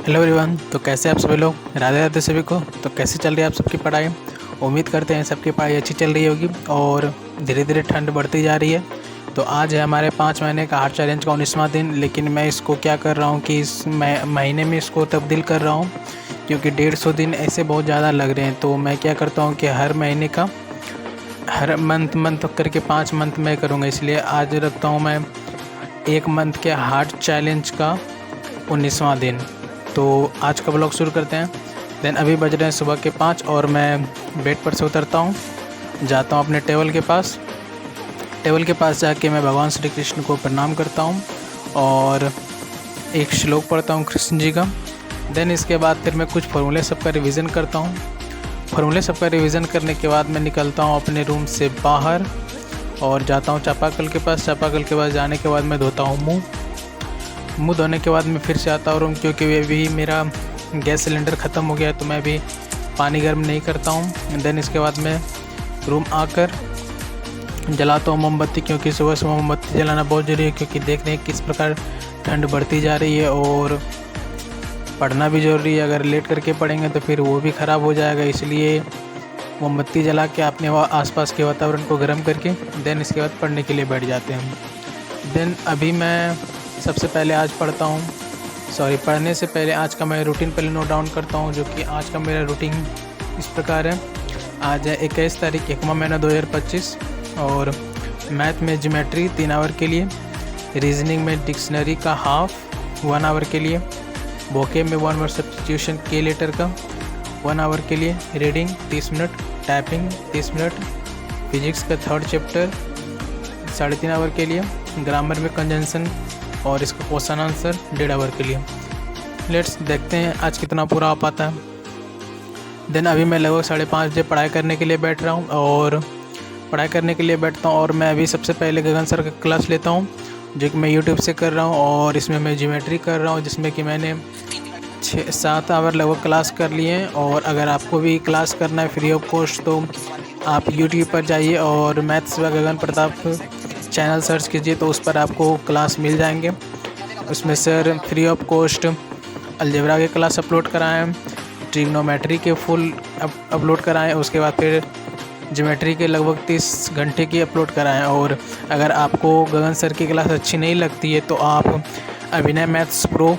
Hello everyone. तो कैसे आप सभी लोग? राधे राधे सभी को। तो कैसे चल रही है आप सबकी पढ़ाई? उम्मीद करते हैं सबकी पढ़ाई अच्छी चल रही होगी और धीरे धीरे ठंड बढ़ती जा रही है। तो आज है हमारे 5 महीने का हार्ट चैलेंज का 19वां दिन। लेकिन मैं इसको क्या कर रहा हूँ कि इस महीने में इसको तब्दील कर रहा हूँ, क्योंकि 150 दिन ऐसे बहुत ज़्यादा लग रहे हैं। तो मैं क्या करता हूँ कि हर महीने का हर मंथ करके 5 मंथ में करूँगा। इसलिए आज रखता हूँ मैं 1 मंथ के हार्ट चैलेंज का 19वां दिन। तो आज का ब्लॉग शुरू करते हैं। देन अभी बज रहे हैं सुबह के 5 और मैं बेड पर से उतरता हूँ, जाता हूँ अपने टेबल के पास। टेबल के पास जाके मैं भगवान श्री कृष्ण को प्रणाम करता हूँ और एक श्लोक पढ़ता हूँ कृष्ण जी का। देन इसके बाद फिर मैं कुछ फॉर्मूले सबका रिवीजन करता हूँ। फॉर्मूले सबका रिवीजन करने के बाद मैं निकलता हूँ अपने रूम से बाहर और जाता हूँ चापाकल के पास। चापाकल के पास जाने के बाद मैं धोता हूँ मुँह धोने के बाद मैं फिर से आता हूँ रूम, क्योंकि अभी मेरा गैस सिलेंडर ख़त्म हो गया है तो मैं अभी पानी गर्म नहीं करता हूँ। देन इसके बाद मैं रूम आकर जलाता हूँ मोमबत्ती, क्योंकि सुबह सुबह मोमबत्ती जलाना बहुत ज़रूरी है, क्योंकि देख रहे हैं किस प्रकार ठंड बढ़ती जा रही है और पढ़ना भी ज़रूरी है। अगर लेट करके पढ़ेंगे तो फिर वो भी ख़राब हो जाएगा। इसलिए मोमबत्ती जला के अपने आसपास के वातावरण को गर्म करके देन इसके बाद पढ़ने के लिए बैठ जाते हैं। देन अभी मैं सबसे पहले आज पढ़ने से पहले आज का मैं रूटीन पहले नोट डाउन करता हूँ, जो कि आज का मेरा रूटीन इस प्रकार है। आज है 21 तारीख 1वां महीना 2025 और मैथ में ज्योमेट्री 3 आवर के लिए, रीजनिंग में डिक्शनरी का हाफ 1 आवर के लिए, वोकेब में 1 वर्ड सब्स्टिट्यूशन के लेटर का 1 आवर के लिए, reading 30 minute, typing 30 minute, physics का 3rd चैप्टर 3.5 आवर के लिए, ग्रामर में कंजंक्शन और इसका क्वेश्चन आंसर 1.5 आवर के लिए। लेट्स देखते हैं आज कितना पूरा हो पाता है। देन अभी मैं लगभग 5:30 बजे पढ़ाई करने के लिए बैठ रहा हूँ और पढ़ाई करने के लिए बैठता हूँ। और मैं अभी सबसे पहले गगन सर का क्लास लेता हूँ, जो कि मैं यूट्यूब से कर रहा हूँ और इसमें मैं ज्योमेट्री कर रहा हूँ, जिसमें कि मैंने 6-7 आवर लगभग क्लास कर लिए हैं। और अगर आपको भी क्लास करना है फ्री ऑफ कॉस्ट तो आप यूट्यूब पर जाइए और मैथ्स व गगन प्रताप चैनल सर्च कीजिए, तो उस पर आपको क्लास मिल जाएंगे। उसमें sir free of cost algebra के क्लास अपलोड कराएं, ट्रिग्नोमेट्री के फुल अपलोड कराएं, उसके बाद फिर ज्योमेट्री के लगभग 30 घंटे की अपलोड कराएं। और अगर आपको गगन सर की क्लास अच्छी नहीं लगती है तो आप Abhinay maths pro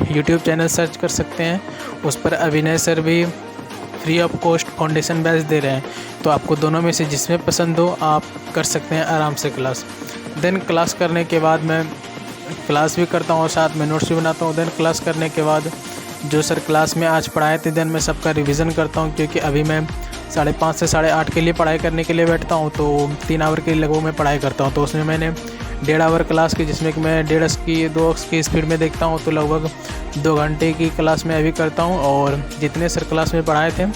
YouTube channel search कर सकते हैं। उस पर अभिनय सर भी free of cost foundation batch दे रहे हैं, तो आपको दोनों में से जिसमें पसंद हो आप कर सकते हैं आराम से क्लास। देन क्लास करने के बाद मैं क्लास भी करता हूँ और साथ में नोट्स भी बनाता हूँ। देन क्लास करने के बाद जो सर क्लास में आज पढ़ाए थे देन मैं सबका रिवीजन करता हूँ, क्योंकि अभी मैं 5:30 से 8:30 के लिए पढ़ाई करने के लिए बैठता हूँ। तो 3 आवर के लगभग मैं पढ़ाई करता हूँ। तो उसमें मैंने 1.5 आवर क्लास की, जिसमें कि मैं 2 की स्पीड में देखता हूँ, तो लगभग 2 घंटे की क्लास में अभी करता हूँ। और जितने सर क्लास में पढ़ाए थे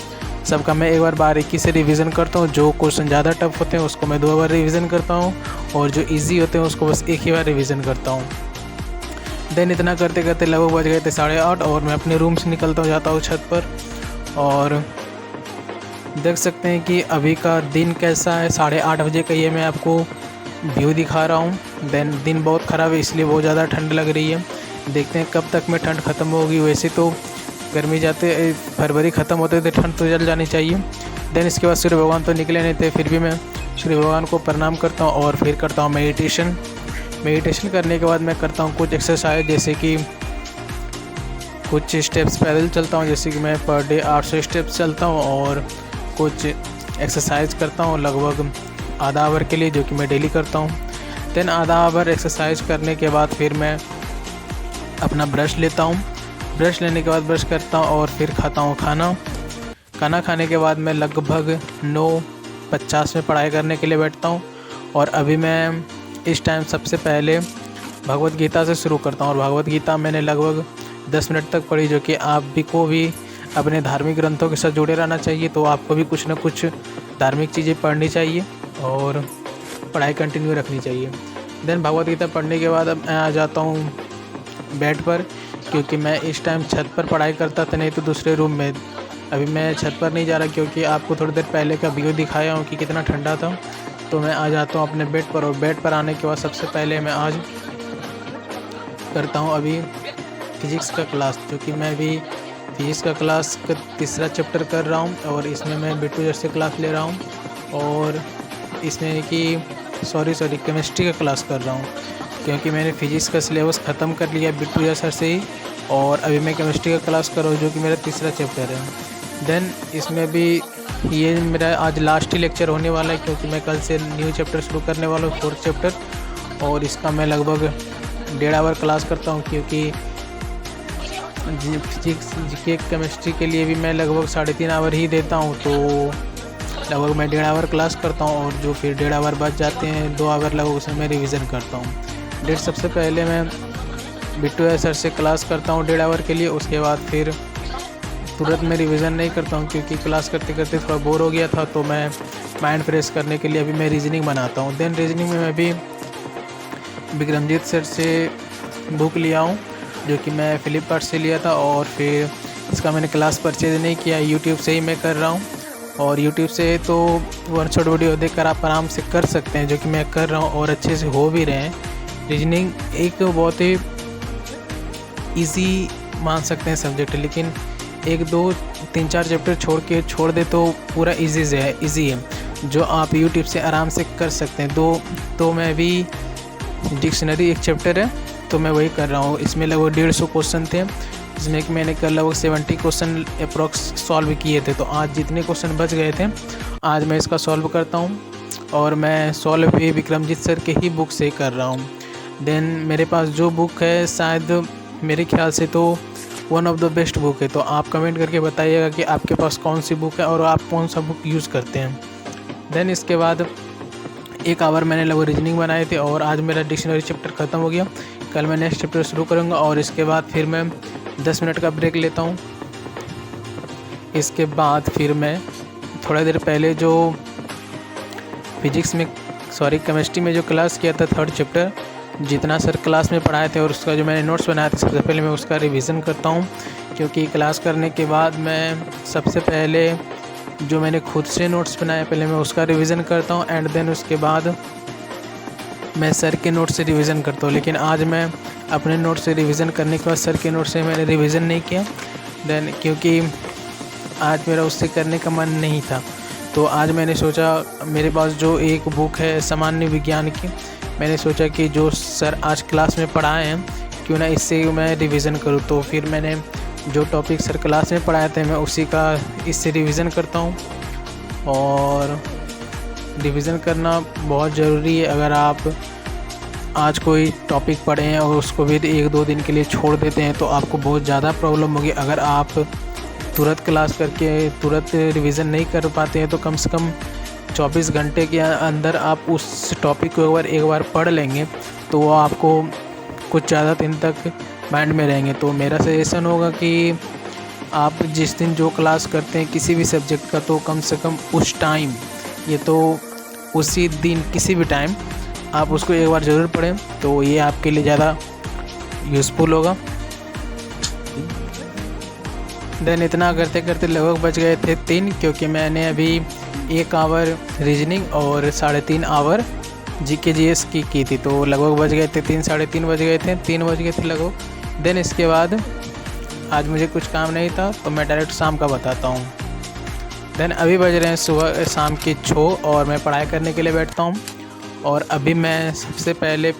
सबका मैं एक बार बारीकी से रिवीजन करता हूँ। जो क्वेश्चन ज़्यादा टफ होते हैं उसको मैं 2 बार रिवीजन करता हूँ और जो इजी होते हैं उसको बस एक ही बार रिवीजन करता हूँ। देन इतना करते करते लगभग बज गए थे 8:30 और मैं अपने रूम से निकलता हूँ, जाता हूँ छत पर और देख सकते हैं कि अभी का दिन कैसा है। 8:30 बजे का ये मैं आपको व्यू दिखा रहा हूँ। देन दिन बहुत ख़राब है, इसलिए बहुत ज़्यादा ठंड लग रही है। देखते हैं कब तक में ठंड ख़त्म होगी। वैसे तो गर्मी जाते फरवरी ख़त्म होते थे ठंड तो जल जानी चाहिए। देन इसके बाद सूर्य भगवान तो निकले नहीं थे, फिर भी मैं सूर्य भगवान को प्रणाम करता हूँ और फिर करता हूँ मेडिटेशन करने के बाद मैं करता हूँ कुछ एक्सरसाइज, जैसे कि कुछ स्टेप्स पैदल चलता हूँ, जैसे कि मैं पर डे 800 स्टेप्स चलता हूँ और कुछ एक्सरसाइज करता हूँ लगभग आधा आवर के लिए, जो कि मैं डेली करता हूँ। देन आधा आवर एक्सरसाइज करने के बाद फिर मैं अपना ब्रश लेता हूँ। ब्रश लेने के बाद ब्रश करता हूँ और फिर खाता हूँ खाना खाने के बाद मैं लगभग 9:50 में पढ़ाई करने के लिए बैठता हूँ। और अभी मैं इस टाइम सबसे पहले भगवत गीता से शुरू करता हूँ और भगवत गीता मैंने लगभग 10 मिनट तक पढ़ी, जो कि आप भी को भी अपने धार्मिक ग्रंथों के साथ जुड़े रहना चाहिए। तो आपको भी कुछ ना कुछ धार्मिक चीज़ें पढ़नी चाहिए और पढ़ाई कंटिन्यू रखनी चाहिए। देन भगवत गीता पढ़ने के बाद अब मैं आ जाता हूँ बेड पर, क्योंकि मैं इस टाइम छत पर पढ़ाई करता था, नहीं तो दूसरे रूम में। अभी मैं छत पर नहीं जा रहा, क्योंकि आपको थोड़ी देर पहले का व्यू दिखाया हूँ कि कितना ठंडा था। तो मैं आ जाता हूँ अपने बेड पर और बेड पर आने के बाद सबसे पहले मैं आज करता हूँ अभी फिजिक्स का क्लास, जो कि मैं भी फिजिक्स का क्लास का तीसरा चैप्टर कर रहा हूँ और इसमें मैं बिट्टू सर से क्लास ले रहा हूँ। और इसमें कि सॉरी केमिस्ट्री का क्लास कर रहा हूँ, क्योंकि मैंने फिजिक्स का सिलेबस ख़त्म कर लिया बिट्टू सर से ही, और अभी मैं केमिस्ट्री का क्लास कर रहा हूँ, जो कि मेरा तीसरा चैप्टर है। देन इसमें भी ये मेरा आज लास्ट ही लेक्चर होने वाला है, क्योंकि मैं कल से न्यू चैप्टर शुरू करने वाला हूँ, 4th चैप्टर, और इसका मैं लगभग 1.5 आवर क्लास करता हूँ, क्योंकि फिजिक्स जीके केमिस्ट्री के लिए भी मैं लगभग 3.5 आवर ही देता हूँ। तो लगभग मैं 1.5 आवर क्लास करता हूँ, और जो फिर 1.5 आवर बच जाते हैं 2 आवर लगभग उसमें मैं रिवीजन करता हूँ। सबसे पहले मैं बिट्टू सर से क्लास करता हूँ 1.5 आवर के लिए, उसके बाद फिर तुरंत मैं रिवीजन नहीं करता हूँ, क्योंकि क्लास करते करते थोड़ा बोर हो गया था। तो मैं माइंड फ्रेश करने के लिए अभी मैं रीजनिंग बनाता हूँ। देन रीजनिंग में मैं भी विक्रमजीत सर से बुक लिया हूँ, जो कि मैं फ्लिपकार्ट से लिया था, और फिर इसका मैंने क्लास परचेज नहीं किया, यूट्यूब से ही मैं कर रहा हूँ। और यूट्यूब से तो वन शॉट वीडियो देखकर आप आराम से कर सकते हैं, जो कि मैं कर रहा हूँ और अच्छे से हो भी रहे हैं। रीजनिंग एक बहुत ही ईजी मान सकते हैं सब्जेक्ट है, लेकिन 1, 2, 3, 4 चैप्टर छोड़ दे तो पूरा ईजी है, जो आप यूट्यूब से आराम से कर सकते हैं। तो मैं भी डिक्शनरी एक चैप्टर है, तो मैं वही कर रहा हूँ। इसमें लगभग 150 क्वेश्चन थे, जिसमें कि मैंने कल लगभग 70 क्वेश्चन अप्रॉक्स सॉल्व किए थे। तो आज जितने क्वेश्चन बच गए थे आज मैं इसका सॉल्व करता हूँ, और मैं सॉल्व भी विक्रमजीत सर के ही बुक से कर रहा हूँ। देन मेरे पास जो बुक है शायद मेरे ख्याल से तो one of the best book है। तो आप कमेंट करके बताइएगा कि आपके पास कौन सी बुक है और आप कौन सा बुक यूज़ करते हैं। देन इसके बाद 1 आवर मैंने लगभग रीजनिंग बनाए थे, और आज मेरा डिक्शनरी चैप्टर ख़त्म हो गया। कल मैं नेक्स्ट चैप्टर शुरू करूँगा, और इसके बाद फिर मैं 10 मिनट का ब्रेक लेता हूँ। इसके बाद फिर मैं थोड़ा देर पहले जो केमिस्ट्री में जो क्लास किया था 3rd चैप्टर, जितना सर क्लास में पढ़ाए थे और उसका जो मैंने नोट्स बनाए थे, सबसे पहले मैं उसका रिवीजन करता हूँ, क्योंकि क्लास करने के बाद मैं सबसे पहले जो मैंने खुद से नोट्स बनाए पहले मैं उसका रिवीजन करता हूँ, एंड देन उसके बाद मैं सर के नोट से रिवीजन करता हूँ। लेकिन आज मैं अपने नोट से रिवीजन करने के बाद सर के नोट से मैंने रिवीजन नहीं किया, देन क्योंकि आज मेरा उससे करने का मन नहीं था। तो आज मैंने सोचा, मेरे पास जो एक बुक है सामान्य विज्ञान की, मैंने सोचा कि जो सर आज क्लास में पढ़ाए हैं क्यों ना इससे मैं रिवीजन करूँ। तो फिर मैंने जो टॉपिक सर क्लास में पढ़ाए थे मैं उसी का इससे रिवीजन करता हूँ, और रिवीजन करना बहुत ज़रूरी है। अगर आप आज कोई टॉपिक पढ़ें और उसको भी 1-2 दिन के लिए छोड़ देते हैं तो आपको बहुत ज़्यादा प्रॉब्लम होगी। अगर आप तुरंत क्लास करके तुरंत रिवीजन नहीं कर पाते हैं तो कम से कम 24 घंटे के अंदर आप उस टॉपिक को एक बार पढ़ लेंगे तो वो आपको कुछ ज़्यादा दिन तक माइंड में रहेंगे। तो मेरा सजेशन होगा कि आप जिस दिन जो क्लास करते हैं किसी भी सब्जेक्ट का, तो कम से कम उस टाइम, ये तो उसी दिन किसी भी टाइम आप उसको एक बार ज़रूर पढ़ें, तो ये आपके लिए ज़्यादा यूज़फुल होगा। देन इतना करते करते लगभग बच गए थे 3, क्योंकि मैंने अभी 1 आवर रीजनिंग और 3.5 आवर जीके जीएस की थी, तो लगभग बज गए थे 3, 3:30 बज गए थे, 3 बज गए थे लगभग। देन इसके बाद आज मुझे कुछ काम नहीं था तो मैं डायरेक्ट शाम का बताता हूँ। देन अभी बज रहे हैं शाम के 6 और मैं पढ़ाई करने के लिए बैठता हूँ। और अभी मैं सबसे पहले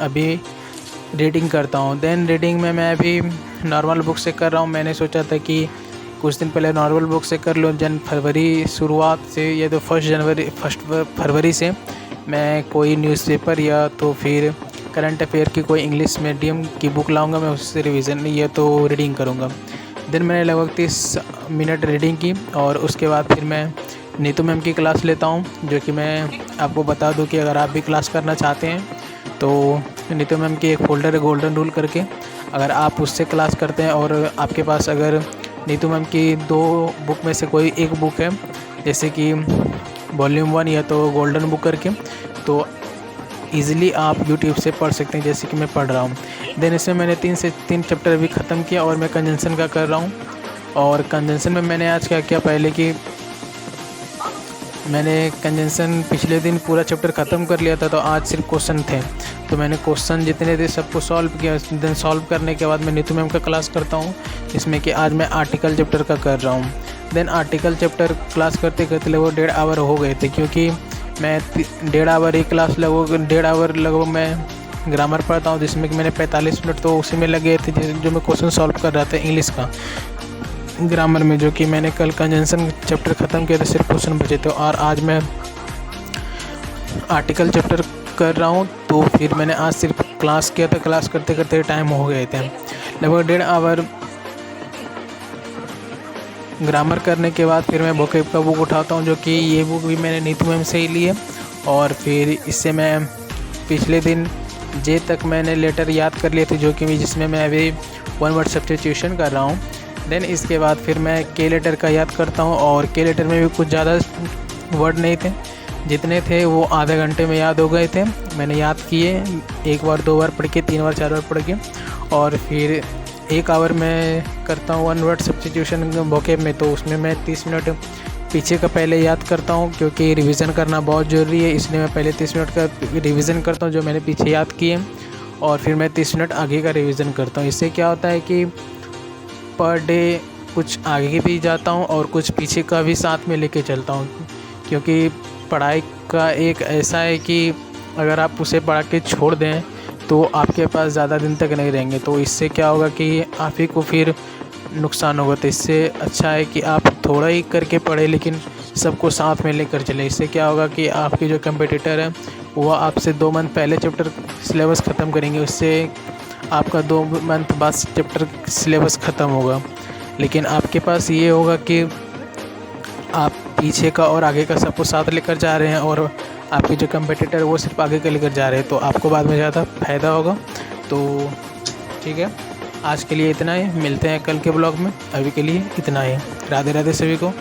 अभी रीडिंग करता हूँ। देन रीडिंग में मैं अभी नॉर्मल बुक से कर रहा हूँ। मैंने सोचा था कि कुछ दिन पहले नॉर्मल बुक से कर लूँ, फरवरी शुरुआत से या तो 1 फरवरी से मैं कोई न्यूज़पेपर या तो फिर करंट अफेयर की कोई इंग्लिश मीडियम की बुक लाऊंगा, मैं उससे रिवीजन या तो रीडिंग करूँगा। दिन मैंने लगभग 30 मिनट रीडिंग की और उसके बाद फिर मैं नीतू मैम की क्लास लेता हूँ, जो कि मैं आपको बता दूँ कि अगर आप भी क्लास करना चाहते हैं तो नीतू मैम की एक फ़ोल्डर है गोल्डन रूल करके, अगर आप उससे क्लास करते हैं और आपके पास अगर नीतू मैम की 2 बुक में से कोई एक बुक है, जैसे कि वॉल्यूम 1 या तो गोल्डन बुक करके, तो ईज़िली आप यूट्यूब से पढ़ सकते हैं जैसे कि मैं पढ़ रहा हूँ। देन इसमें मैंने 3 चैप्टर अभी ख़त्म किया और मैं कंजंक्शन का कर रहा हूँ। और कंजंक्शन में मैंने आज क्या किया, पहले कि मैंने कंजंक्शन पिछले दिन पूरा चैप्टर ख़त्म कर लिया था, तो आज सिर्फ क्वेश्चन थे, तो मैंने क्वेश्चन जितने थे सबको सॉल्व किया। देन सॉल्व करने के बाद मैं नीतू मैम का क्लास करता हूँ, जिसमें कि आज मैं आर्टिकल चैप्टर का कर रहा हूँ। देन आर्टिकल चैप्टर क्लास करते करते लगभग 1.5 आवर हो गए थे, क्योंकि मैं 1.5 आवर एक क्लास लगभग 1.5 आवर लगभग मैं ग्रामर पढ़ता हूँ, जिसमें कि मैंने 45 मिनट तो उसी में लगे थे, जो मैं क्वेश्चन सॉल्व कर रहा था इंग्लिश का ग्रामर में, जो कि मैंने कल कंजंक्शन चैप्टर ख़त्म किया था, सिर्फ क्वेश्चन बचे थे। और आज मैं आर्टिकल चैप्टर कर रहा हूँ, तो फिर मैंने आज सिर्फ क्लास किया था। क्लास करते करते टाइम हो गए थे, लगभग 1.5 आवर ग्रामर करने के बाद फिर मैं वोकैब का बुक उठाता हूँ, जो कि ये बुक भी मैंने नीतू मैम से ही ली है। और फिर इससे मैं पिछले दिन जे तक मैंने लेटर याद कर लिए थे, जो कि जिसमें मैं अभी 1 वर्ड सब्स्टिट्यूशन कर रहा हूँ। देन इसके बाद फिर मैं के लेटर का याद करता हूँ, और के लेटर में भी कुछ ज़्यादा वर्ड नहीं थे, जितने थे वो आधे घंटे में याद हो गए थे। मैंने याद किए, 1 बार 2 बार पढ़ के, 3 बार 4 बार पढ़ के, और फिर 1 आवर मैं करता हूँ 1 वर्ड सब्स्टिट्यूशन वोकैब में, तो उसमें मैं 30 मिनट पीछे का पहले याद करता हूँ, क्योंकि रिवीजन करना बहुत ज़रूरी है, इसलिए मैं पहले 30 मिनट का रिवीजन करता हूँ जो मैंने पीछे याद किए, और फिर मैं 30 मिनट आगे का रिवीजन करता हूँ। इससे क्या होता है कि पर डे कुछ आगे भी जाता हूँ और कुछ पीछे का भी साथ में लेके चलता हूँ, क्योंकि पढ़ाई का एक ऐसा है कि अगर आप उसे पढ़ा के छोड़ दें तो आपके पास ज़्यादा दिन तक नहीं रहेंगे, तो इससे क्या होगा कि आप ही को फिर नुकसान होगा। तो इससे अच्छा है कि आप थोड़ा ही करके पढ़ें, लेकिन सबको साथ में लेकर चले। इससे क्या होगा कि आपके जो कंपटीटर है वो आपसे 2 मंथ पहले चैप्टर सिलेबस ख़त्म करेंगे, उससे आपका 2 मंथ बाद चैप्टर सिलेबस ख़त्म होगा। लेकिन आपके पास ये होगा कि आप पीछे का और आगे का सबको साथ लेकर जा रहे हैं, और आपके जो कंपटीटर है वो सिर्फ आगे का लेकर जा रहे हैं, तो आपको बाद में ज़्यादा फ़ायदा होगा। तो ठीक है, आज के लिए इतना ही, मिलते हैं कल के ब्लॉग में। अभी के लिए इतना ही, राधे राधे सभी को।